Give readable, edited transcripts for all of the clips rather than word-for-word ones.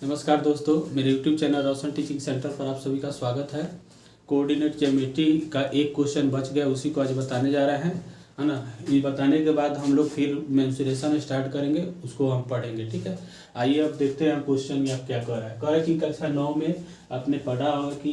नमस्कार दोस्तों, मेरे YouTube चैनल रोशन टीचिंग सेंटर पर आप सभी का स्वागत है। कोऑर्डिनेट ज्योमेट्री का एक क्वेश्चन बच गया, उसी को आज बताने जा रहे हैं, है ना। ये बताने के बाद हम लोग फिर मेंसुरेशन स्टार्ट करेंगे, उसको हम पढ़ेंगे, ठीक है। आइए अब देखते हैं क्वेश्चन या क्या कर रहा है। कह रहा है कि कक्षा 9 में आपने पढ़ा होगा कि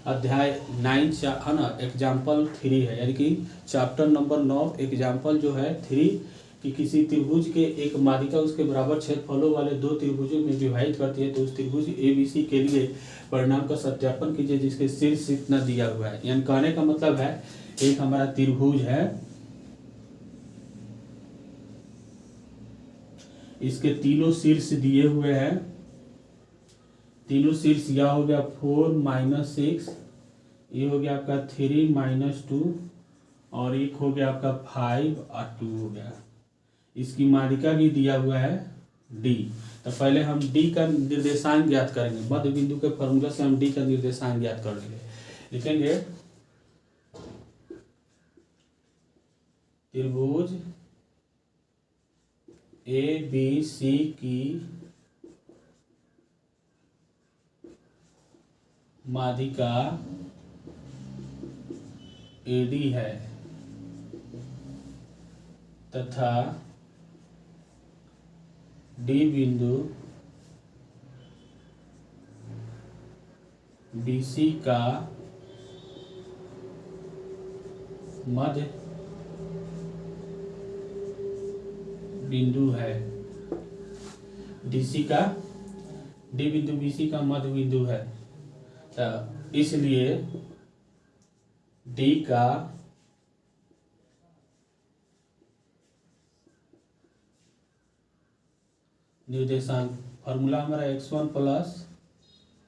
अध्याय 9 है ना, एग्जाम्पल 3 है, यानी कि चैप्टर नंबर 9 एग्जाम्पल जो है 3 कि किसी त्रिभुज के एक माध्यिका उसके बराबर क्षेत्रफलों वाले दो त्रिभुजों में विभाजित करती है, तो उस त्रिभुज ABC के लिए परिणाम का सत्यापन कीजिए जिसके शीर्ष इतना दिया हुआ है। यानी कहने का मतलब है, एक हमारा त्रिभुज है, इसके तीनों शीर्ष दिए हुए हैं। तीनों शीर्ष यह हो गया 4 - 6, ये हो गया आपका 3 - 2 और एक हो गया आपका 5 और 2 हो गया। इसकी माध्यिका भी दिया हुआ है D। तो पहले हम D का निर्देशांक ज्ञात करेंगे। मध्य बिंदु के फॉर्मूला से हम D का निर्देशांक ज्ञात कर लेंगे। लिखेंगे त्रिभुज ABC की माध्यिका AD है तथा D बिंदु BC का मध्य बिंदु है। D बिंदु BC का मध्य बिंदु है, तो इसलिए D का निर्देशांक फॉर्मूला हमारा x1 +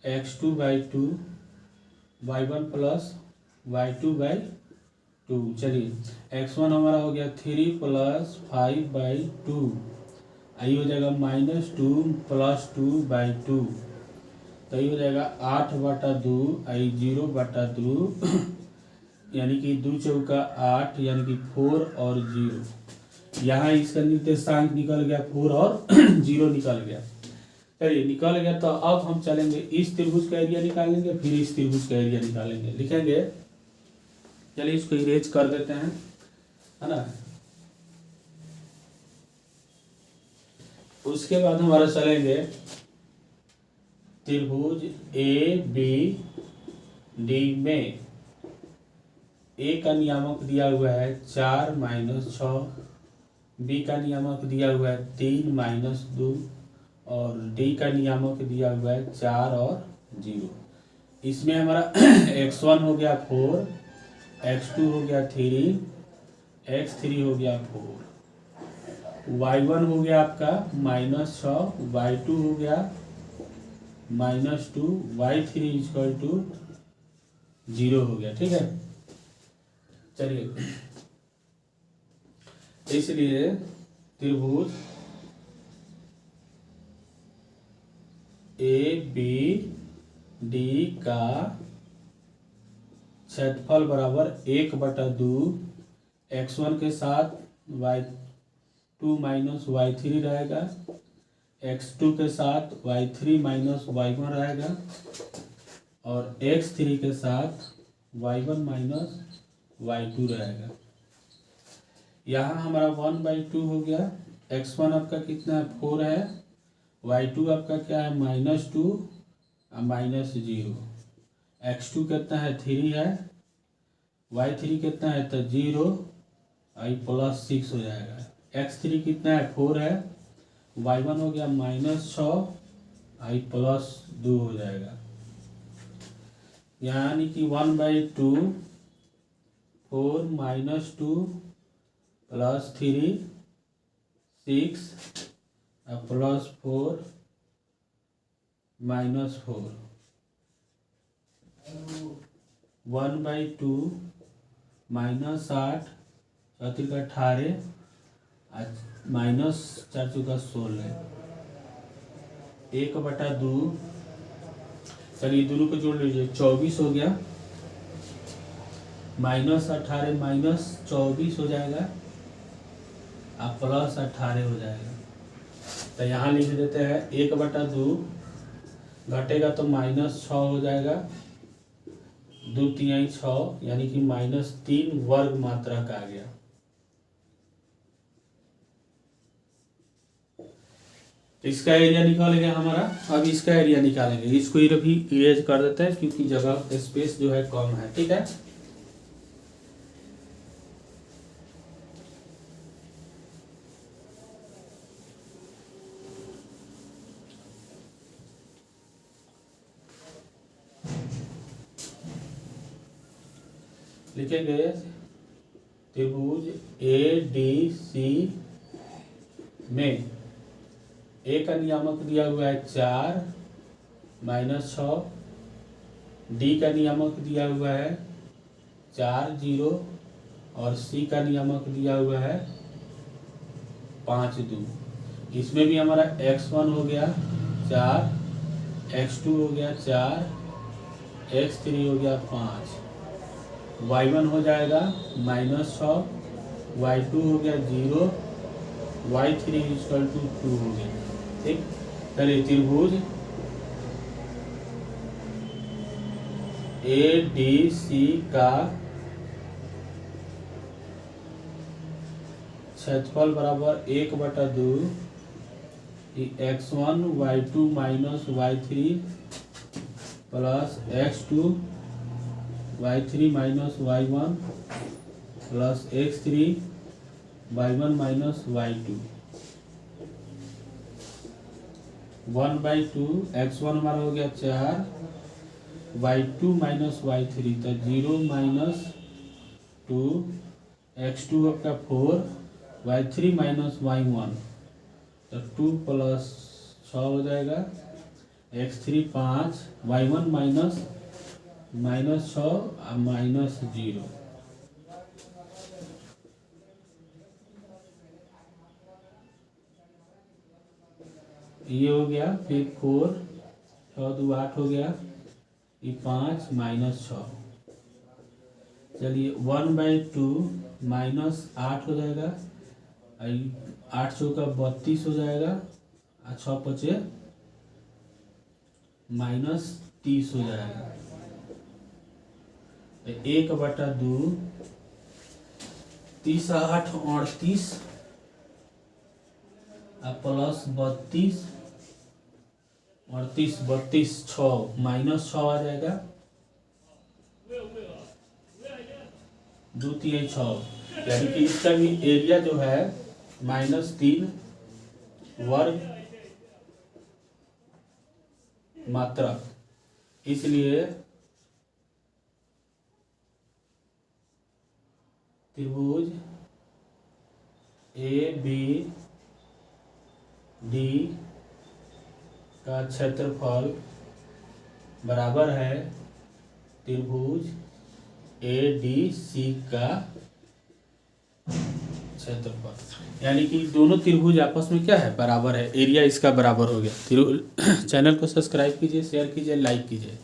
x2/2 y1 + y2/2। चलिए x1 हमारा हो गया 3 + 5/2, आई हो जाएगा -2 + 2/2, तो ये हो जाएगा 8/2, आई 0/2 यानी कि 2 चौका 8 यानी कि 4 और 0। यहाँ इसका निर्देशांक निकल गया 4 और 0 निकल गया। चलिए निकल गया, तो अब हम चलेंगे इस त्रिभुज का एरिया निकालेंगे, फिर इस त्रिभुज का एरिया निकालेंगे। लिखेंगे, चलिए इसको इरेज कर देते हैं, है ना। उसके बाद हमारा चलेंगे त्रिभुज ABD में A का नियामक दिया हुआ है 4 - 6, B का नियामक दिया हुआ है 3 - 2 और D का नियामक दिया हुआ है 4 और 0। इसमें हमारा x1 हो गया 4, x2 हो गया 3, x3 हो गया 4, y1 हो गया आपका -6, y2 हो गया -2, y3 = 0 हो गया, ठीक है। चलिए, इसलिए त्रिभुज ABD का क्षेत्रफल बराबर 1/2 x1 के साथ y2 - y3 रहेगा, x2 के साथ y3 - y1 रहेगा और x3 के साथ y1 - y2 रहेगा। यहाँ हमारा 1/2 हो गया। x1 आपका कितना है 4 है, y2 आपका क्या है -2 और -0, x2 कितना है 3 है, y3 कितना है तो 0 आई +6 हो जाएगा। x3 कितना है 4 है, y1 हो गया -6 आई +2 हो जाएगा। यानी कि 1/2 4 - 2 + 3 6 +4 -4 1/2 -8 चौथी का 18 -4 चौका 16 1/2। चलिए दोनों को जोड़ लीजिए, 24 हो गया, -18 - 24 हो जाएगा और +18 हो जाएगा। तो यहाँ लिख देते हैं 1/2 घटेगा तो -6 हो जाएगा, 2×3 = 6, यानी कि -3 वर्ग मात्रक आ गया। इसका एरिया निकालेंगे हमारा। अब इसका एरिया निकालेंगे, इसको भी इरेज कर देते हैं क्योंकि जगह स्पेस जो है कम है। ठीक है, लिखेंगे त्रिभुज ADC में ए का नियामक दिया हुआ है 4 -6, डी का नियामक दिया हुआ है 4 0 और सी का नियामक दिया हुआ है 5 2। इसमें भी हमारा x1 हो गया 4, x2 हो गया 4, x3 हो गया 5, y1 हो जाएगा -6, y2 हो गया 0, y3 = 2 हो गया। ठीक, चलिए त्रिभुज ADC का क्षेत्रफल बराबर 1/2 x1 y2 - y3 plus x2 y3 - y1 plus x3 y1 - y2 1/2। x1 हमारा हो गया 4, y2 - y3 तो 0 - 2, x2 आपका 4, y3 - y1 तो 2 + 6 हो जाएगा, x3 5, y1 -6 -0। ये हो गया, फिर 4 6 2 8 हो गया, ये 5 -6। चलिए 1/2 -8 हो जाएगा, 8 चौका 32 हो जाएगा, 6 5 -30 हो जाएगा। 1/2 30 8 38 प्लस 32 38 32 6 -6 आ जाएगा, 2×3 = 6, यानी कि इसका भी एरिया जो है -3 वर्ग मात्रक। इसलिए त्रिभुज ABD का क्षेत्रफल बराबर है त्रिभुज ADC का क्षेत्रफल, यानी कि दोनों त्रिभुज आपस में क्या है, बराबर है। एरिया इसका बराबर हो गया। चैनल को सब्सक्राइब कीजिए, शेयर कीजिए, लाइक कीजिए।